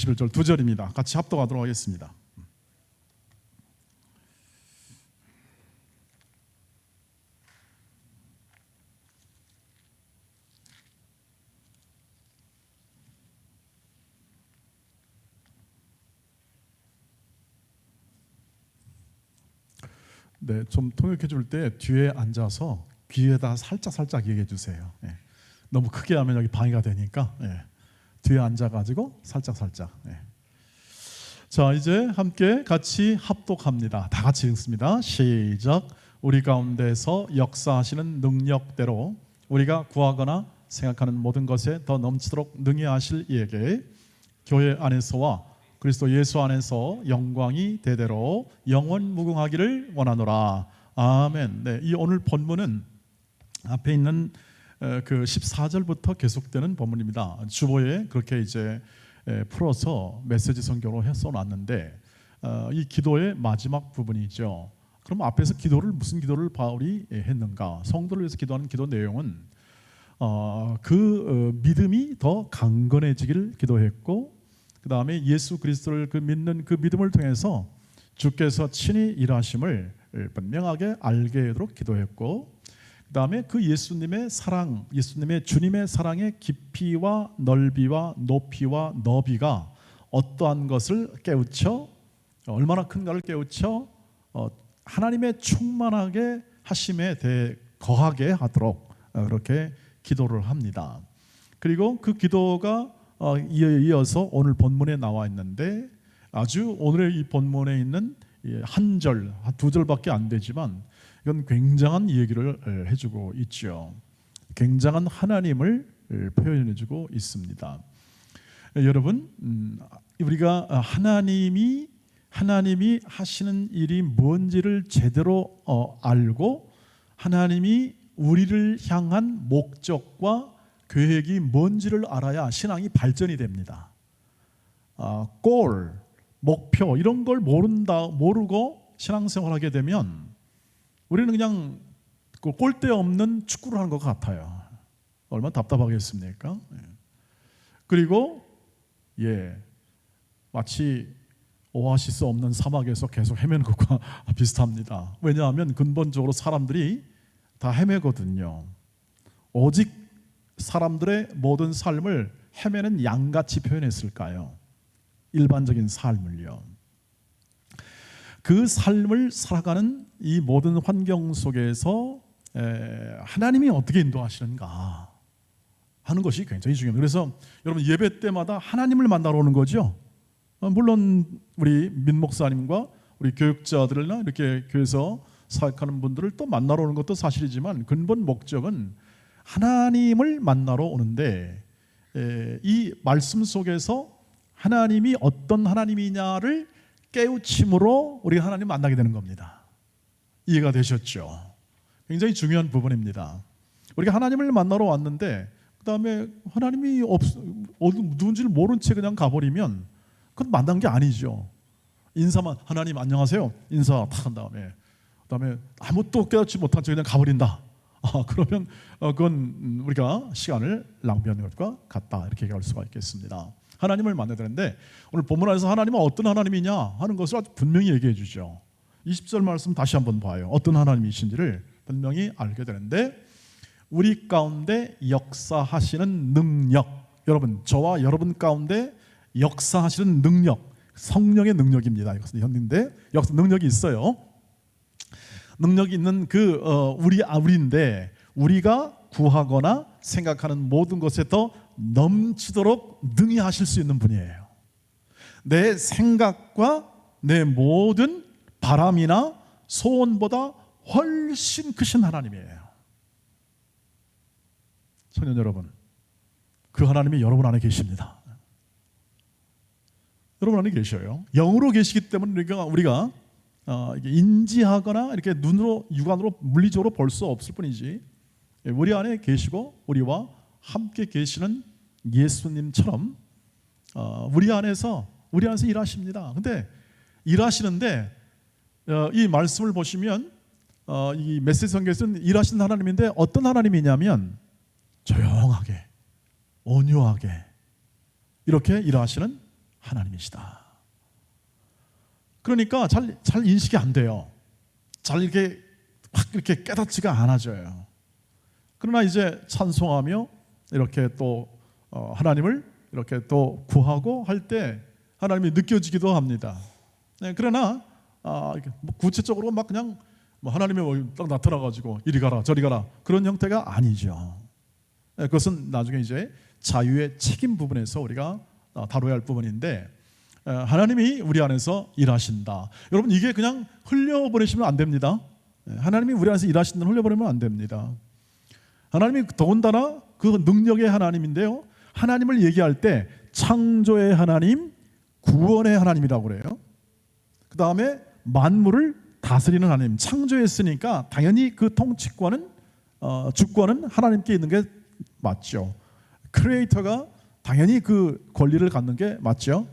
11절 두 절입니다. 같이 합독하도록 하겠습니다. 네, 좀 통역해 줄 때 뒤에 앉아서 귀에다 살짝 얘기해 주세요. 네. 너무 크게 하면 여기 방해가 되니까 뒤에 앉아가지고 살짝. 자, 이제 함께 같이 합독합니다. 다 같이 읽습니다. 시작. 우리 가운데서 역사하시는 능력대로 우리가 구하거나 생각하는 모든 것에 더 넘치도록 능히 하실 이에게 교회 안에서와 그리스도 예수 안에서 영광이 대대로 영원 무궁하기를 원하노라. 아멘. 네, 이 오늘 본문은 앞에 있는 그 14절부터 계속되는 본문입니다. 주보에 그렇게 이제 풀어서 메시지 성경으로 써놨는데 이 기도의 마지막 부분이죠. 그럼 앞에서 무슨 기도를 바울이 했는가? 성도를 위해서 기도하는 기도 내용은 믿음이 더 강건해지기를 기도했고, 그 다음에 예수 그리스도를 믿는 그 믿음을 통해서 주께서 친히 일하심을 분명하게 알게 되도록 기도했고, 그 다음에 그 예수님의 사랑, 예수님의 주님의 사랑의 깊이와 넓이와 높이와 너비가 어떠한 것을 깨우쳐, 얼마나 큰가를 깨우쳐 하나님의 충만하게 하심에 대해 거하게 하도록 그렇게 기도를 합니다. 그리고 그 기도가 이어서 오늘 본문에 나와 있는데, 아주 오늘의 이 본문에 있는 한 절, 두 절밖에 안 되지만 이건 굉장한 얘기를 해주고 있죠. 굉장한 하나님을 표현해주고 있습니다. 여러분, 우리가 하나님이 하시는 일이 뭔지를 제대로 알고 하나님이 우리를 향한 목적과 계획이 뭔지를 알아야 신앙이 발전이 됩니다. 골, 목표 이런 걸 모르고 신앙생활하게 되면 우리는 그냥 골대 없는 축구를 하는 것 같아요. 얼마나 답답하겠습니까? 그리고 마치 오아시스 없는 사막에서 계속 헤매는 것과 비슷합니다. 왜냐하면 근본적으로 사람들이 다 헤매거든요. 오직 사람들의 모든 삶을 헤매는 양같이 표현했을까요? 일반적인 삶을요. 그 삶을 살아가는 이 모든 환경 속에서 하나님이 어떻게 인도하시는가 하는 것이 굉장히 중요합니다. 그래서 여러분 예배 때마다 하나님을 만나러 오는 거죠. 물론 우리 민목사님과 우리 교육자들이나 이렇게 교회에서 사역하는 분들을 또 만나러 오는 것도 사실이지만 근본 목적은 하나님을 만나러 오는데, 이 말씀 속에서 하나님이 어떤 하나님이냐를 깨우침으로 우리가 하나님 만나게 되는 겁니다. 이해가 되셨죠? 굉장히 중요한 부분입니다. 우리가 하나님을 만나러 왔는데 그 다음에 하나님이 누군지를 모른 채 그냥 가버리면 그건 만난 게 아니죠. 인사만 하나님 안녕하세요 인사 탁 한 다음에 그다음에 아무것도 깨닫지 못한 채 그냥 가버린다. 그러면 그건 우리가 시간을 낭비하는 것과 같다, 이렇게 얘기할 수가 있겠습니다. 하나님을 만나야 되는데 오늘 본문 안에서 하나님은 어떤 하나님이냐 하는 것을 아주 분명히 얘기해 주죠. 20절 말씀 다시 한번 봐요. 어떤 하나님이신지를 분명히 알게 되는데, 우리 가운데 역사하시는 능력, 여러분 저와 여러분 가운데 역사하시는 능력, 성령의 능력입니다. 이것은 현인데 능력이 있어요. 능력이 있는 우리인데 우리가 구하거나 생각하는 모든 것에 더 넘치도록 능히 하실 수 있는 분이에요. 내 생각과 내 모든 바람이나 소원보다 훨씬 크신 하나님이에요. 청년 여러분, 그 하나님이 여러분 안에 계십니다. 여러분 안에 계셔요. 영으로 계시기 때문에 우리가 인지하거나 이렇게 눈으로 육안으로 물리적으로 볼 수 없을 뿐이지, 우리 안에 계시고 우리와 함께 계시는 예수님처럼 우리 안에서 일하십니다. 근데 일하시는데 이 말씀을 보시면 이 메시지 성경에서는 일하시는 하나님인데 어떤 하나님이냐면 조용하게 온유하게 이렇게 일하시는 하나님이시다. 그러니까 잘 인식이 안 돼요. 잘 이렇게 확 이렇게 깨닫지가 않아져요. 그러나 이제 찬송하며 이렇게 또 하나님을 이렇게 또 구하고 할 때 하나님이 느껴지기도 합니다. 네, 그러나 구체적으로 막 그냥 하나님이 딱 나타나가지고 이리 가라 저리 가라 그런 형태가 아니죠. 네, 그것은 나중에 이제 자유의 책임 부분에서 우리가 다뤄야 할 부분인데, 하나님이 우리 안에서 일하신다. 여러분, 이게 그냥 흘려보내시면 안 됩니다. 하나님이 우리 안에서 일하신다는 흘려보내면 안 됩니다. 하나님이 더군다나 그 능력의 하나님인데요, 하나님을 얘기할 때 창조의 하나님, 구원의 하나님이라고 그래요. 그 다음에 만물을 다스리는 하나님. 창조했으니까 당연히 그 통치권은 주권은 하나님께 있는 게 맞죠. 크리에이터가 당연히 그 권리를 갖는 게 맞죠.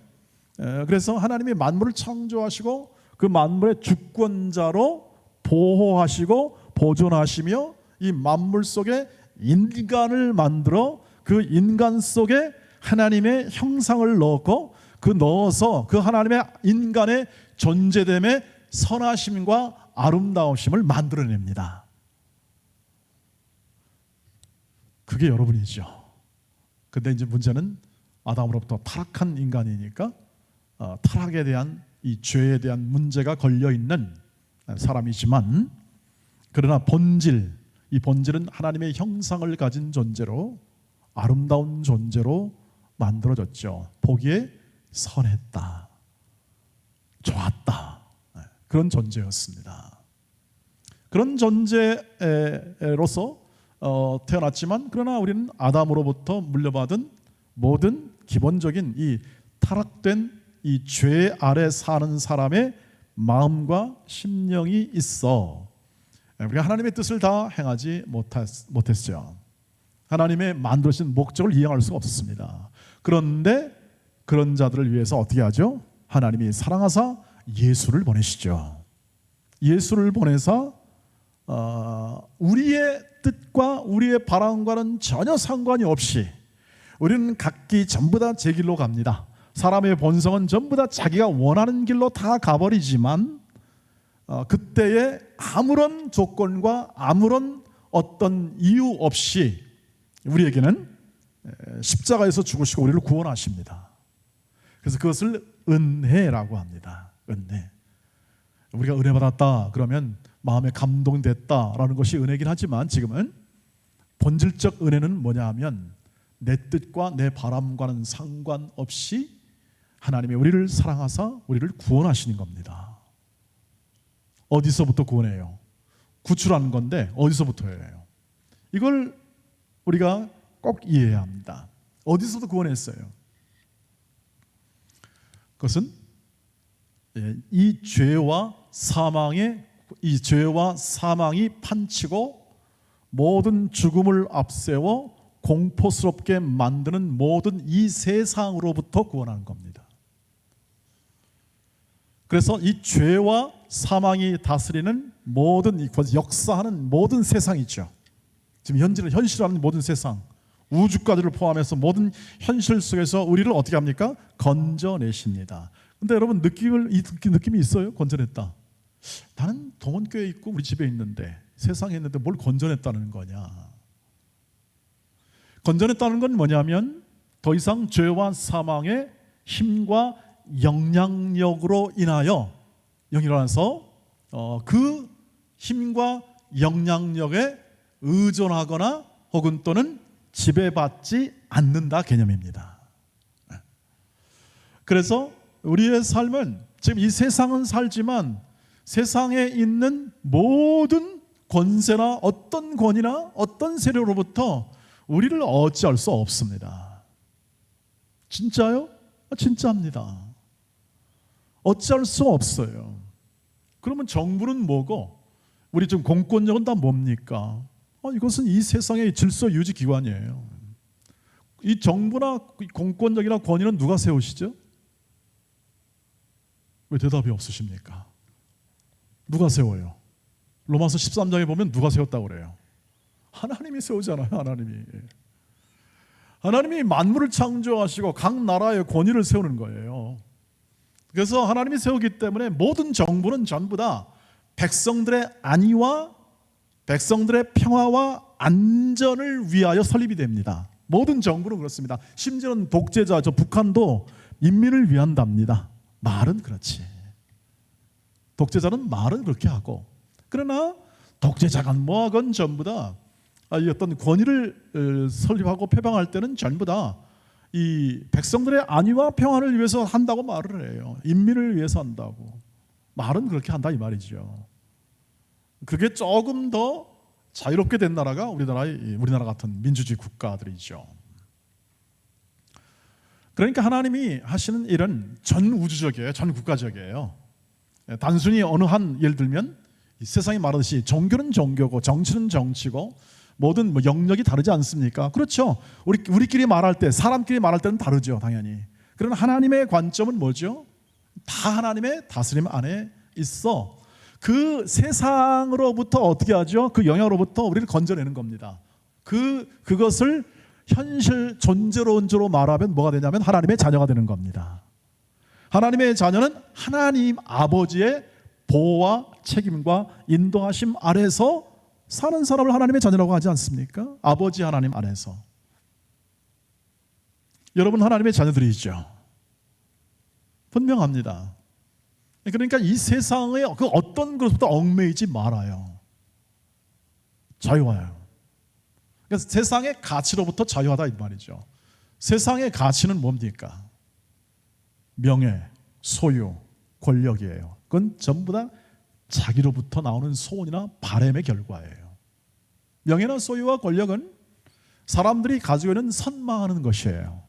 그래서 하나님이 만물을 창조하시고 그 만물의 주권자로 보호하시고 보존하시며 이 만물 속에 인간을 만들어 그 인간 속에 하나님의 형상을 넣어서 그 하나님의 인간의 존재됨의 선하심과 아름다우심을 만들어냅니다. 그게 여러분이죠. 근데 이제 문제는 아담으로부터 타락한 인간이니까 타락에 대한 이 죄에 대한 문제가 걸려 있는 사람이지만, 그러나 이 본질은 하나님의 형상을 가진 존재로 아름다운 존재로 만들어졌죠. 보기에 선했다, 좋았다, 그런 존재였습니다. 그런 존재로서 태어났지만, 그러나 우리는 아담으로부터 물려받은 모든 기본적인 이 타락된 이 죄 아래 사는 사람의 마음과 심령이 있어 우리가 하나님의 뜻을 다 행하지 못했죠. 하나님의 만드신 목적을 이행할 수가 없었습니다. 그런데 그런 자들을 위해서 어떻게 하죠? 하나님이 사랑하사 예수를 보내시죠. 예수를 보내서 우리의 뜻과 우리의 바람과는 전혀 상관이 없이 우리는 각기 전부 다 제 길로 갑니다. 사람의 본성은 전부 다 자기가 원하는 길로 다 가버리지만 그때에 아무런 조건과 아무런 어떤 이유 없이 우리에게는 십자가에서 죽으시고 우리를 구원하십니다. 그래서 그것을 은혜라고 합니다. 은혜. 우리가 은혜 받았다 그러면 마음에 감동됐다라는 것이 은혜긴 하지만, 지금은 본질적 은혜는 뭐냐 하면 내 뜻과 내 바람과는 상관없이 하나님이 우리를 사랑하사 우리를 구원하시는 겁니다. 어디서부터 구원해요? 구출하는 건데 어디서부터예요? 이걸 우리가 꼭 이해해야 합니다. 어디서부터 구원했어요? 그것은 이 죄와 사망이 판치고 모든 죽음을 앞세워 공포스럽게 만드는 모든 이 세상으로부터 구원하는 겁니다. 그래서 이 죄와 사망이 다스리는 모든 역사하는 모든 세상이죠. 지금 현실하는 모든 세상, 우주까지를 포함해서 모든 현실 속에서 우리를 어떻게 합니까? 건져내십니다. 근데 여러분 느낌이 있어요? 건져냈다. 나는 동원교회에 있고 우리 집에 있는데, 세상에 있는데 뭘 건져냈다는 거냐? 건져냈다는 건 뭐냐면 더 이상 죄와 사망의 힘과 영향력으로 인하여 그 힘과 영향력에 의존하거나 혹은 또는 지배받지 않는다 개념입니다. 그래서 우리의 삶은 지금 이 세상은 살지만 세상에 있는 모든 권세나 어떤 권위나 어떤 세력으로부터 우리를 어찌할 수 없습니다. 진짜요? 진짜입니다. 어찌할 수 없어요. 그러면 정부는 뭐고 우리 지금 공권력은 다 뭡니까? 이것은 이 세상의 질서 유지 기관이에요. 이 정부나 공권력이나 권위는 누가 세우시죠? 왜 대답이 없으십니까? 누가 세워요? 로마서 13장에 보면 누가 세웠다고 그래요? 하나님이 세우잖아요. 하나님이 만물을 창조하시고 각 나라의 권위를 세우는 거예요. 그래서 하나님이 세우기 때문에 모든 정부는 전부 다 백성들의 안위와 백성들의 평화와 안전을 위하여 설립이 됩니다. 모든 정부는 그렇습니다. 심지어는 독재자, 저 북한도 인민을 위한답니다. 말은 그렇지. 독재자는 말은 그렇게 하고, 그러나 독재자가 뭐하건 전부 다 이 어떤 권위를 설립하고 표방할 때는 전부 다 이 백성들의 안위와 평화를 위해서 한다고 말을 해요. 인민을 위해서 한다고. 말은 그렇게 한다 이 말이죠. 그게 조금 더 자유롭게 된 나라가 우리나라 같은 민주주의 국가들이죠. 그러니까 하나님이 하시는 일은 전 우주적이에요. 전 국가적이에요. 단순히 어느 한 예를 들면 이 세상이 말하듯이 종교는 종교고 정치는 정치고 모든 영역이 다르지 않습니까? 그렇죠. 우리끼리 말할 때, 사람끼리 말할 때는 다르죠, 당연히. 그러나 하나님의 관점은 뭐죠? 다 하나님의 다스림 안에 있어. 그 세상으로부터 어떻게 하죠? 그 영향으로부터 우리를 건져내는 겁니다. 그것을 현실 존재론적으로 말하면 뭐가 되냐면 하나님의 자녀가 되는 겁니다. 하나님의 자녀는 하나님 아버지의 보호와 책임과 인도하심 아래서 사는 사람을 하나님의 자녀라고 하지 않습니까? 아버지 하나님 안에서. 여러분 하나님의 자녀들이죠. 분명합니다. 그러니까 이 세상의 그 어떤 것부터 얽매이지 말아요. 자유화요. 그래서 세상의 가치로부터 자유하다 이 말이죠. 세상의 가치는 뭡니까? 명예, 소유, 권력이에요. 그건 전부 다 자기로부터 나오는 소원이나 바람의 결과예요. 명예나 소유와 권력은 사람들이 가지고 있는 선망하는 것이에요.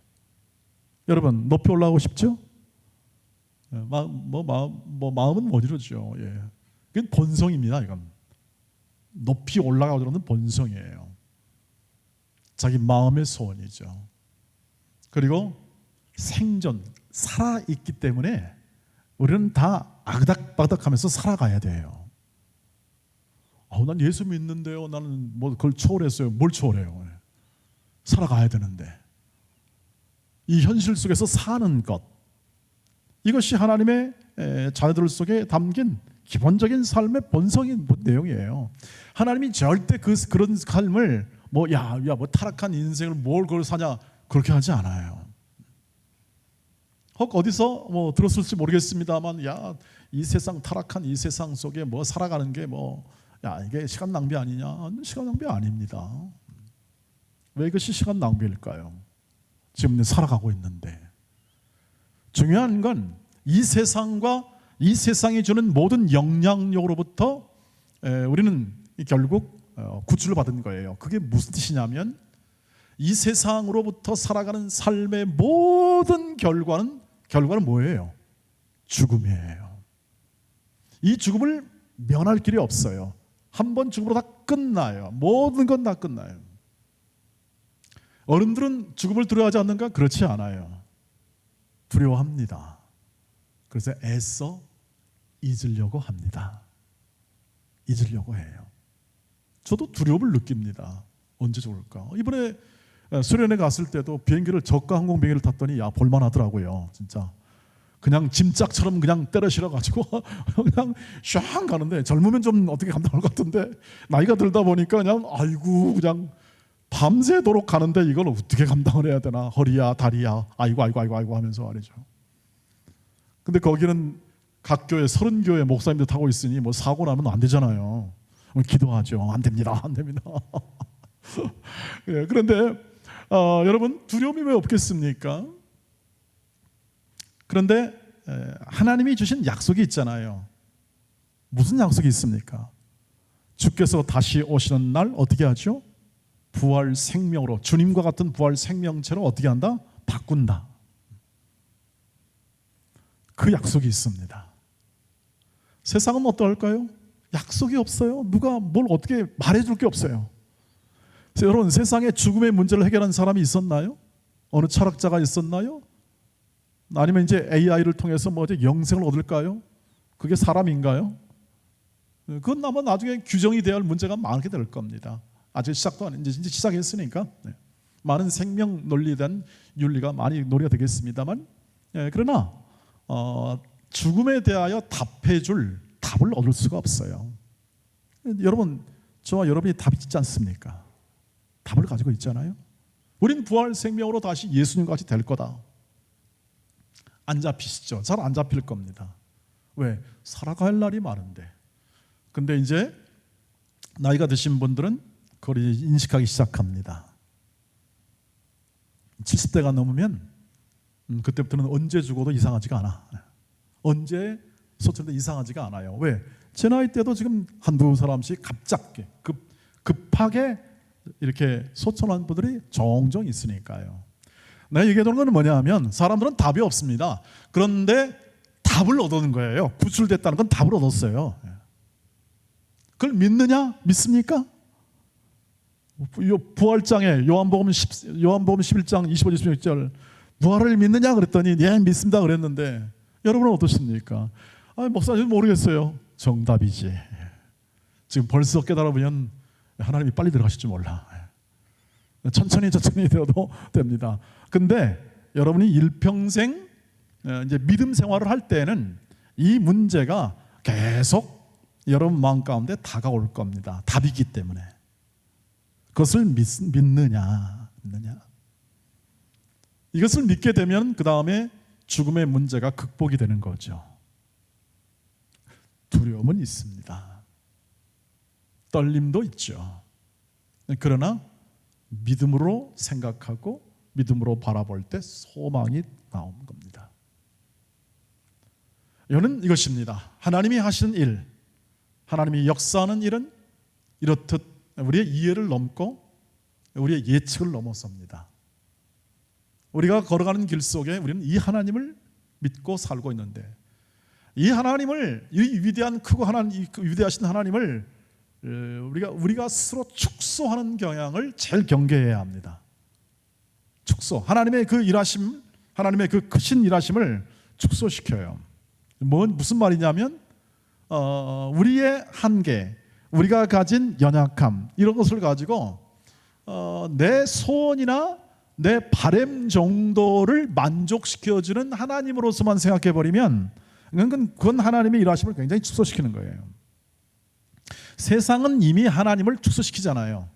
여러분 높이 올라가고 싶죠? 마음은 못 이루죠. 예. 그건 본성입니다. 이건 높이 올라가려는 본성이에요. 자기 마음의 소원이죠. 그리고 생존, 살아있기 때문에 우리는 다 아그닥바닥하면서 살아가야 돼요. 난 예수 믿는데요. 나는 뭐 그걸 초월했어요. 뭘 초월해요? 살아가야 되는데 이 현실 속에서 사는 것, 이것이 하나님의 자녀들 속에 담긴 기본적인 삶의 본성인 내용이에요. 하나님이 절대 그런 삶을 뭐 타락한 인생을 뭘 그걸 사냐 그렇게 하지 않아요. 혹 어디서 뭐 들었을지 모르겠습니다만 이 세상 타락한 이 세상 속에 뭐 살아가는 게 이게 시간 낭비 아니냐? 시간 낭비 아닙니다. 왜 이것이 시간 낭비일까요? 지금 살아가고 있는데. 중요한 건 이 세상과 이 세상이 주는 모든 영향력으로부터 우리는 결국 구출을 받은 거예요. 그게 무슨 뜻이냐면 이 세상으로부터 살아가는 삶의 모든 결과는 뭐예요? 죽음이에요. 이 죽음을 면할 길이 없어요. 한 번 죽음으로 다 끝나요. 모든 건 다 끝나요. 어른들은 죽음을 두려워하지 않는가? 그렇지 않아요. 두려워합니다. 그래서 애써 잊으려고 합니다. 잊으려고 해요. 저도 두려움을 느낍니다. 언제 죽을까? 이번에 수련회 갔을 때도 비행기를 저가 항공 비행기를 탔더니 볼만하더라고요. 진짜 그냥 짐짝처럼 그냥 때려 실어가지고 그냥 샹 가는데, 젊으면 좀 어떻게 감당할 것 같은데 나이가 들다 보니까 그냥 밤새도록 가는데 이걸 어떻게 감당을 해야 되나, 허리야 다리야 아이고 하면서 말이죠. 근데 거기는 각 교회 30교회 목사님들 타고 있으니 뭐 사고 나면 안 되잖아요. 기도하죠. 안 됩니다. 예, 그런데 여러분 두려움이 왜 없겠습니까? 그런데 하나님이 주신 약속이 있잖아요. 무슨 약속이 있습니까? 주께서 다시 오시는 날 어떻게 하죠? 부활 생명으로, 주님과 같은 부활 생명체로 어떻게 한다? 바꾼다. 그 약속이 있습니다. 세상은 어떨까요? 약속이 없어요. 누가 뭘 어떻게 말해줄 게 없어요. 여러분 세상에 죽음의 문제를 해결한 사람이 있었나요? 어느 철학자가 있었나요? 아니면 이제 AI를 통해서 영생을 얻을까요? 그게 사람인가요? 그건 아마 나중에 규정이 돼야 할 문제가 많게 될 겁니다. 아직 시작도 안 했는데 이제 시작했으니까. 네. 많은 생명 논리에 대한 윤리가 많이 논의가 되겠습니다만, 그러나 죽음에 대하여 답해줄 답을 얻을 수가 없어요. 여러분, 저와 여러분이 답이 있지 않습니까? 답을 가지고 있잖아요. 우린 부활 생명으로 다시 예수님같이 될 거다. 안 잡히시죠? 잘 안 잡힐 겁니다. 왜? 살아갈 날이 많은데. 근데 이제 나이가 드신 분들은 그걸 인식하기 시작합니다. 70대가 넘으면 그때부터는 언제 죽어도 이상하지가 않아. 언제 소천도 이상하지가 않아요. 왜? 제 나이 때도 지금 한두 사람씩 갑작게 급하게 이렇게 소천한 분들이 종종 있으니까요. 내가 얘기하는 건 뭐냐 하면 사람들은 답이 없습니다. 그런데 답을 얻는 거예요. 구출됐다는 건 답을 얻었어요. 그걸 믿느냐? 믿습니까? 부활장에 요한복음 11장 25, 26절 부활을 믿느냐 그랬더니 예 믿습니다 그랬는데 여러분은 어떠십니까? 목사님 모르겠어요. 정답이지. 지금 벌써 깨달아보면 하나님이 빨리 들어가실 줄 몰라. 천천히 되어도 됩니다. 근데 여러분이 일평생 이제 믿음 생활을 할 때는 이 문제가 계속 여러분 마음 가운데 다가올 겁니다. 답이기 때문에. 그것을 믿느냐. 이것을 믿게 되면 그 다음에 죽음의 문제가 극복이 되는 거죠. 두려움은 있습니다. 떨림도 있죠. 그러나 믿음으로 생각하고 믿음으로 바라볼 때 소망이 나오는 겁니다. 이거는 이것입니다. 하나님이 하시는 일, 하나님이 역사하는 일은 이렇듯 우리의 이해를 넘고 우리의 예측을 넘어섭니다. 우리가 걸어가는 길 속에 우리는 이 하나님을 믿고 살고 있는데 이 하나님을, 이 위대한 크고 위대하신 하나님을 우리가 스스로 축소하는 경향을 제일 경계해야 합니다. 축소, 하나님의 그 일하심, 하나님의 그 크신 일하심을 축소시켜요. 무슨 말이냐면 우리의 한계, 우리가 가진 연약함 이런 것을 가지고 내 소원이나 내 바람 정도를 만족시켜주는 하나님으로서만 생각해버리면 그건 하나님의 일하심을 굉장히 축소시키는 거예요. 세상은 이미 하나님을 축소시키잖아요.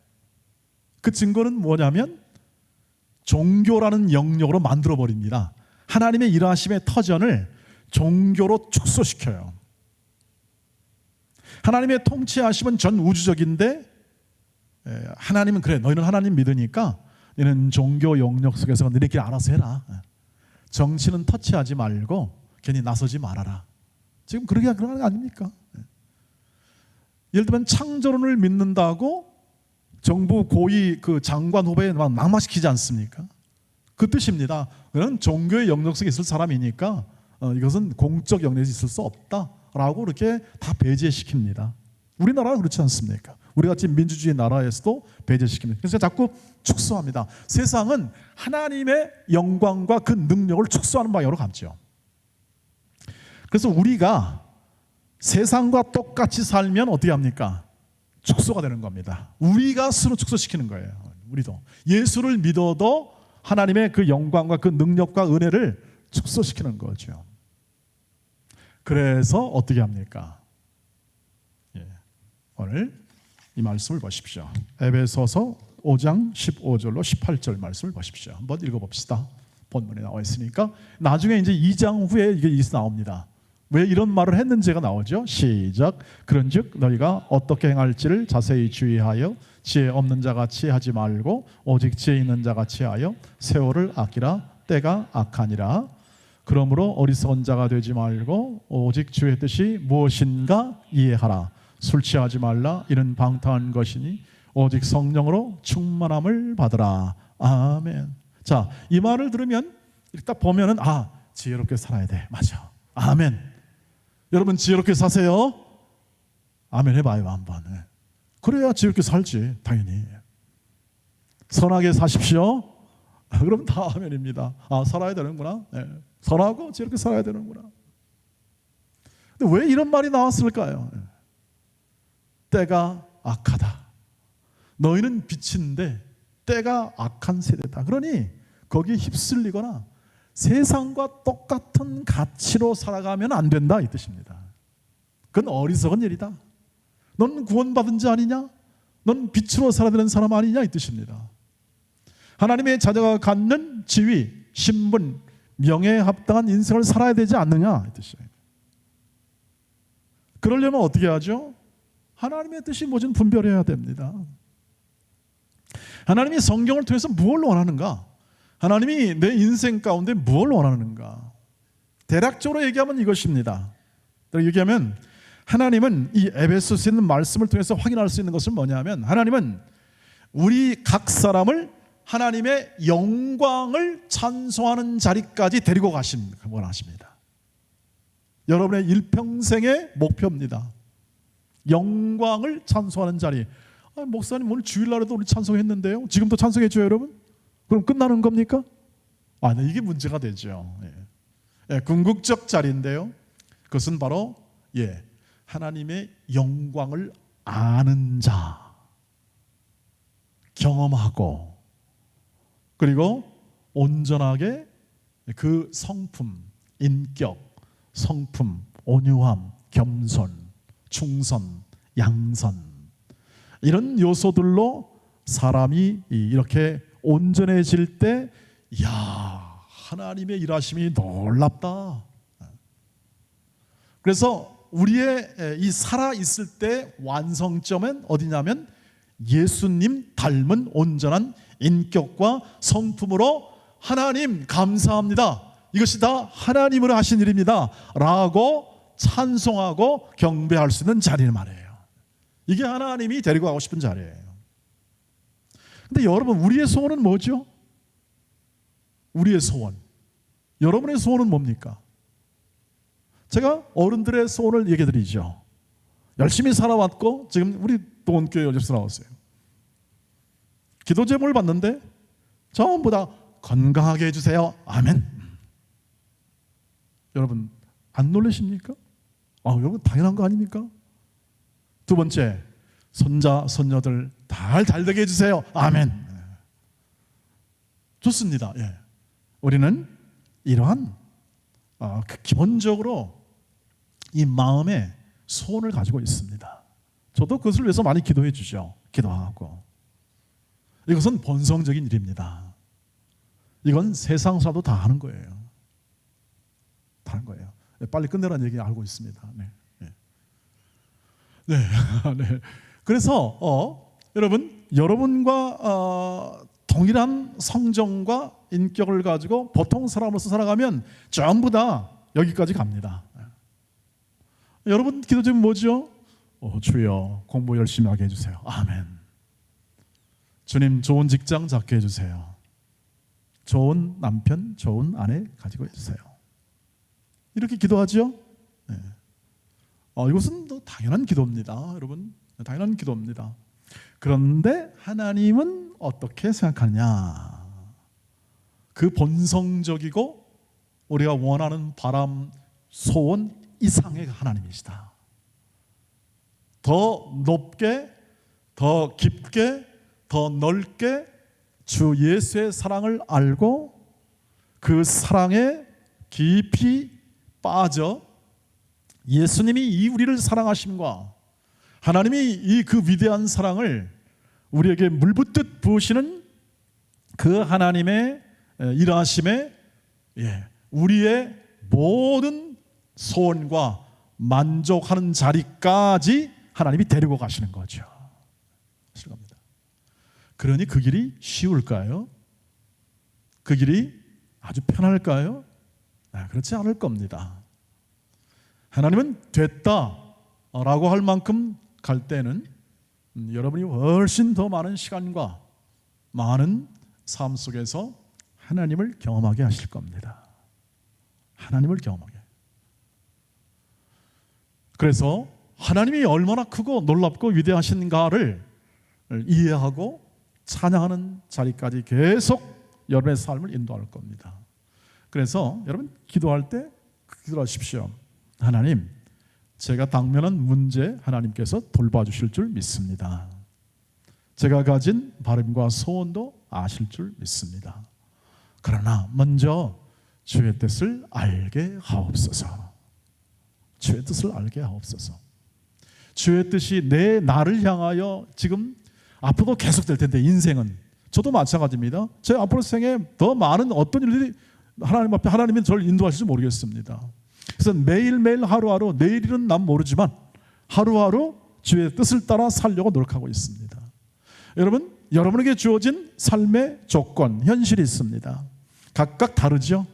그 증거는 뭐냐면 종교라는 영역으로 만들어버립니다. 하나님의 일하심의 터전을 종교로 축소시켜요. 하나님의 통치하심은 전 우주적인데 하나님은 그래 너희는 하나님 믿으니까 너희는 종교 영역 속에서 너희들끼리 알아서 해라. 정치는 터치하지 말고 괜히 나서지 말아라. 지금 그러는 거 아닙니까? 예를 들면 창조론을 믿는다고 정부 고위 그 장관 후보에 막 낙마시키지 않습니까? 그 뜻입니다. 그는 종교의 영역 속에 있을 사람이니까 이것은 공적 영역에 있을 수 없다라고 이렇게 다 배제시킵니다. 우리나라는 그렇지 않습니까? 우리같이 민주주의 나라에서도 배제시킵니다. 그래서 자꾸 축소합니다. 세상은 하나님의 영광과 그 능력을 축소하는 방향으로 갔죠. 그래서 우리가 세상과 똑같이 살면 어떻게 합니까? 축소가 되는 겁니다. 우리가 스스로 축소시키는 거예요. 우리도 예수를 믿어도 하나님의 그 영광과 그 능력과 은혜를 축소시키는 거죠. 그래서 어떻게 합니까? 오늘 이 말씀을 보십시오. 에베소서 5장 15절로 18절 말씀을 보십시오. 한번 읽어봅시다. 본문에 나와 있으니까 나중에 이제 2장 후에 이게 나옵니다. 왜 이런 말을 했는지가 나오죠. 시작. 그런즉 너희가 어떻게 행할지를 자세히 주의하여 지혜 없는 자같이 하지 말고 오직 지혜 있는 자같이 하여 세월을 아끼라. 때가 악하니라. 그러므로 어리석은 자가 되지 말고 오직 주의 뜻이 무엇인가 이해하라. 술 취하지 말라. 이는 방탕한 것이니 오직 성령으로 충만함을 받으라. 아멘. 자, 이 말을 들으면 딱 보면은 지혜롭게 살아야 돼. 맞아. 아멘. 여러분 지혜롭게 사세요. 아멘 해봐요 한번. 그래야 지혜롭게 살지 당연히. 선하게 사십시오. 그럼 다 아멘입니다. 살아야 되는구나. 선하고 지혜롭게 살아야 되는구나. 근데 왜 이런 말이 나왔을까요? 때가 악하다. 너희는 빛인데 때가 악한 세대다. 그러니 거기에 휩쓸리거나 세상과 똑같은 가치로 살아가면 안 된다 이 뜻입니다. 그건 어리석은 일이다. 넌 구원받은 자 아니냐? 넌 빛으로 살아야 되는 사람 아니냐 이 뜻입니다. 하나님의 자녀가 갖는 지위, 신분, 명예에 합당한 인생을 살아야 되지 않느냐 이 뜻이에요. 그러려면 어떻게 하죠? 하나님의 뜻이 뭔지 분별해야 됩니다. 하나님이 성경을 통해서 무엇을 원하는가? 하나님이 내 인생 가운데 무엇을 원하는가? 대략적으로 얘기하면 이것입니다. 얘기하면 하나님은 이 에베소서에 있는 말씀을 통해서 확인할 수 있는 것은 뭐냐면, 하나님은 우리 각 사람을 하나님의 영광을 찬송하는 자리까지 데리고 가시는 원하십니다. 여러분의 일평생의 목표입니다. 영광을 찬송하는 자리. 목사님 오늘 주일날에도 우리 찬송했는데요. 지금도 찬송해줘요 여러분? 그럼 끝나는 겁니까? 네, 이게 문제가 되죠. 궁극적 자리인데요. 그것은 바로 하나님의 영광을 아는 자, 경험하고, 그리고 온전하게 그 성품, 인격, 성품, 온유함, 겸손, 충선, 양선, 이런 요소들로 사람이 이렇게 온전해질 때, 하나님의 일하심이 놀랍다. 그래서 우리의 이 살아있을 때 완성점은 어디냐면 예수님 닮은 온전한 인격과 성품으로 하나님 감사합니다, 이것이 다 하나님으로 하신 일입니다 라고 찬송하고 경배할 수 있는 자리를 말해요. 이게 하나님이 데리고 가고 싶은 자리예요. 근데 여러분, 우리의 소원은 뭐죠? 우리의 소원, 여러분의 소원은 뭡니까? 제가 어른들의 소원을 얘기해 드리죠. 열심히 살아왔고 지금 우리 동원교회 열심히 나왔어요. 기도 제목을 봤는데 전부 다 건강하게 해주세요, 아멘. 여러분 안 놀라십니까? 여러분 당연한 거 아닙니까? 두 번째, 손자 손녀들 잘 되게 해주세요, 아멘. 좋습니다. 우리는 이러한 기본적으로 이 마음에 소원을 가지고 있습니다. 저도 그것을 위해서 많이 기도해 주죠. 기도하고. 이것은 본성적인 일입니다. 이건 세상 사도 다 하는 거예요. 다 하는 거예요. 빨리 끝내라는 얘기 알고 있습니다. 네. 그래서 여러분과 동일한 성정과 인격을 가지고 보통 사람으로서 살아가면 전부 다 여기까지 갑니다. 여러분 기도 제목 뭐죠? 주여 공부 열심히 하게 해주세요, 아멘. 주님 좋은 직장 잡게 해주세요. 좋은 남편, 좋은 아내 가지고 해주세요. 이렇게 기도하죠? 이것은 당연한 기도입니다. 여러분, 당연한 기도입니다. 그런데 하나님은 어떻게 생각하냐? 그 본성적이고 우리가 원하는 바람, 소원 이상의 하나님이시다. 더 높게, 더 깊게, 더 넓게 주 예수의 사랑을 알고 그 사랑에 깊이 빠져 예수님이 이 우리를 사랑하심과 하나님이 이 그 위대한 사랑을 우리에게 물붓듯 부으시는 그 하나님의 일하심에 우리의 모든 소원과 만족하는 자리까지 하나님이 데리고 가시는 거죠. 그러니 그 길이 쉬울까요? 그 길이 아주 편할까요? 그렇지 않을 겁니다. 하나님은 됐다라고 할 만큼 갈 때는 여러분이 훨씬 더 많은 시간과 많은 삶 속에서 하나님을 경험하게 하실 겁니다. 하나님을 경험하게. 그래서 하나님이 얼마나 크고 놀랍고 위대하신가를 이해하고 찬양하는 자리까지 계속 여러분의 삶을 인도할 겁니다. 그래서 여러분 기도할 때 기도하십시오. 하나님, 제가 당면한 문제 하나님께서 돌봐주실 줄 믿습니다. 제가 가진 바람과 소원도 아실 줄 믿습니다. 그러나 먼저 주의 뜻을 알게 하옵소서. 주의 뜻을 알게 하옵소서. 주의 뜻이 내 나를 향하여 지금 앞으로도 계속될 텐데, 인생은 저도 마찬가지입니다. 제 앞으로 생에 더 많은 어떤 일들이 하나님 앞에 하나님이 저를 인도하실지 모르겠습니다. 그래서 매일매일 하루하루, 내일은 난 모르지만 하루하루 주의 뜻을 따라 살려고 노력하고 있습니다. 여러분, 여러분에게 주어진 삶의 조건, 현실이 있습니다. 각각 다르죠.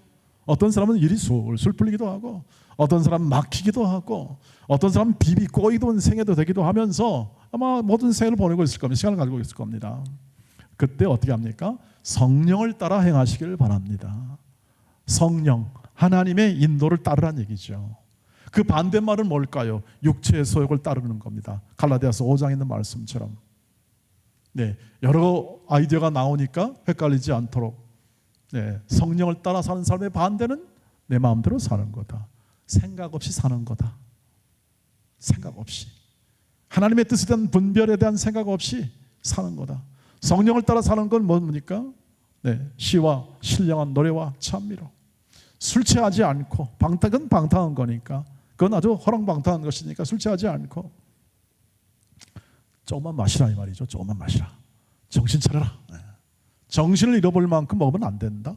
어떤 사람은 일이 술술 풀리기도 하고, 어떤 사람은 막히기도 하고, 어떤 사람은 비비 꼬이던 생애도 되기도 하면서 아마 모든 생애를 보내고 있을 겁니다. 시간을 가지고 있을 겁니다. 그때 어떻게 합니까? 성령을 따라 행하시길 바랍니다. 성령, 하나님의 인도를 따르라는 얘기죠. 그 반대말은 뭘까요? 육체의 소욕을 따르는 겁니다. 갈라디아서 5장에 있는 말씀처럼. 네, 여러 아이디어가 나오니까 헷갈리지 않도록, 네, 성령을 따라 사는 삶의 반대는 내 마음대로 사는 거다. 생각 없이 사는 거다. 생각 없이. 하나님의 뜻에 대한 분별에 대한 생각 없이 사는 거다. 성령을 따라 사는 건 뭡니까? 네, 시와 신령한 노래와 찬미로. 술 취하지 않고, 그건 방탕한 거니까, 그건 아주 허랑방탕한 것이니까 술 취하지 않고 조금만 마시라 이 말이죠. 조금만 마시라. 정신 차려라. 네. 정신을 잃어버릴 만큼 먹으면 안 된다.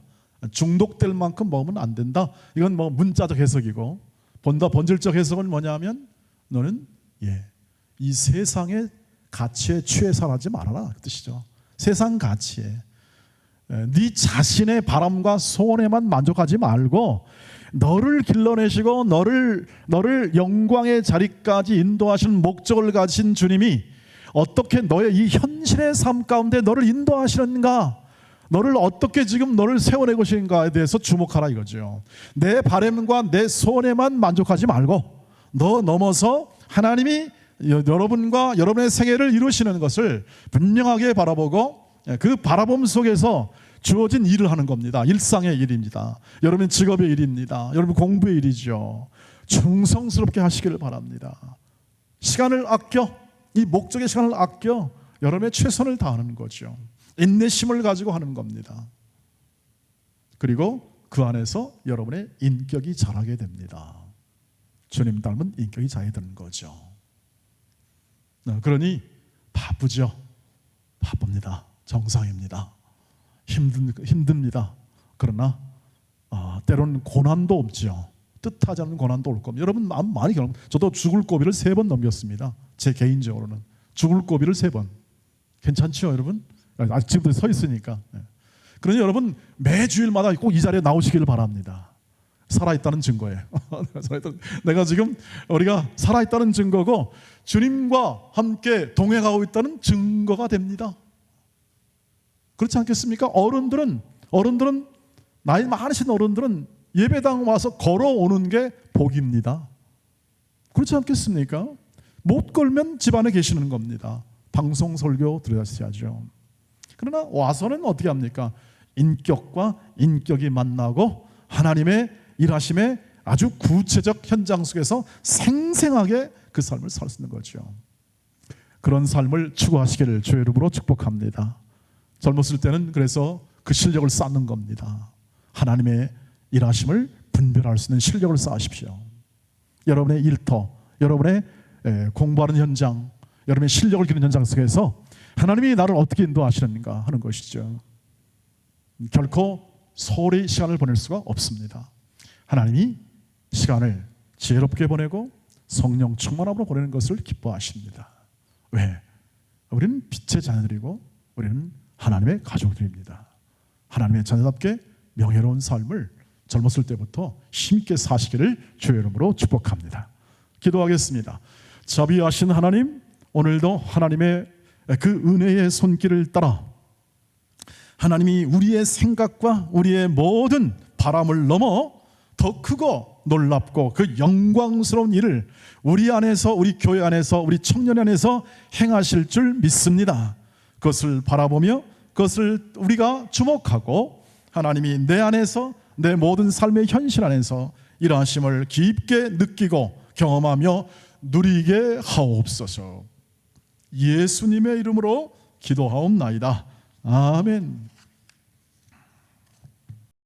중독될 만큼 먹으면 안 된다. 이건 뭐 문자적 해석이고, 본질적 해석은 뭐냐면 너는 이 세상의 가치에 취해 살지 말아라 그 뜻이죠. 세상 가치에, 네 자신의 바람과 소원에만 만족하지 말고 너를 길러내시고 너를 영광의 자리까지 인도하시는 목적을 가진 주님이 어떻게 너의 이 현실의 삶 가운데 너를 인도하시는가, 너를 어떻게 지금 너를 세워내고 계신가에 대해서 주목하라 이거죠. 내 바람과 내 소원에만 만족하지 말고 너 넘어서 하나님이 여러분과 여러분의 생애를 이루시는 것을 분명하게 바라보고, 그 바라봄 속에서 주어진 일을 하는 겁니다. 일상의 일입니다. 여러분 직업의 일입니다. 여러분 공부의 일이죠. 충성스럽게 하시기를 바랍니다. 시간을 아껴, 이 목적의 시간을 아껴 여러분의 최선을 다하는 거죠. 인내심을 가지고 하는 겁니다. 그리고 그 안에서 여러분의 인격이 자라게 됩니다. 주님 닮은 인격이 자라게 되는 거죠. 그러니 바쁘죠. 바쁩니다. 정상입니다. 힘듭니다. 그러나 때로는 고난도 없죠. 뜻하지 않은 고난도 올 겁니다. 여러분 마음 많이 경험. 저도 죽을 고비를 3번 넘겼습니다. 제 개인적으로는 죽을 고비를 3번. 괜찮죠, 여러분? 아직 지금도 서 있으니까. 그러니 여러분 매주일마다 꼭 이 자리에 나오시기를 바랍니다. 살아있다는 증거예요. 내가 지금 우리가 살아있다는 증거고 주님과 함께 동행하고 있다는 증거가 됩니다. 그렇지 않겠습니까? 어른들은 나이 많으신 어른들은 예배당 와서 걸어오는 게 복입니다. 그렇지 않겠습니까? 못 걸면 집안에 계시는 겁니다. 방송 설교 들으셔야죠. 그러나 와서는 어떻게 합니까? 인격과 인격이 만나고 하나님의 일하심의 아주 구체적 현장 속에서 생생하게 그 삶을 살 수 있는 거죠. 그런 삶을 추구하시기를 주의 이름으로 축복합니다. 젊었을 때는 그래서 그 실력을 쌓는 겁니다. 하나님의 일하심을 분별할 수 있는 실력을 쌓으십시오. 여러분의 일터, 여러분의 공부하는 현장, 여러분의 실력을 기르는 현장 속에서 하나님이 나를 어떻게 인도하시는가 하는 것이죠. 결코 소홀히 시간을 보낼 수가 없습니다. 하나님이 시간을 지혜롭게 보내고 성령 충만함으로 보내는 것을 기뻐하십니다. 왜? 우리는 빛의 자녀들이고 우리는 하나님의 가족들입니다. 하나님의 자녀답게 명예로운 삶을 젊었을 때부터 힘있게 사시기를 주의 이름으로 축복합니다. 기도하겠습니다. 자비하신 하나님, 오늘도 하나님의 그 은혜의 손길을 따라 하나님이 우리의 생각과 우리의 모든 바람을 넘어 더 크고 놀랍고 그 영광스러운 일을 우리 안에서, 우리 교회 안에서, 우리 청년 안에서 행하실 줄 믿습니다. 그것을 바라보며 그것을 우리가 주목하고 하나님이 내 안에서, 내 모든 삶의 현실 안에서 일하심을 깊게 느끼고 경험하며 누리게 하옵소서. 예수님의 이름으로 기도하옵나이다. 아멘.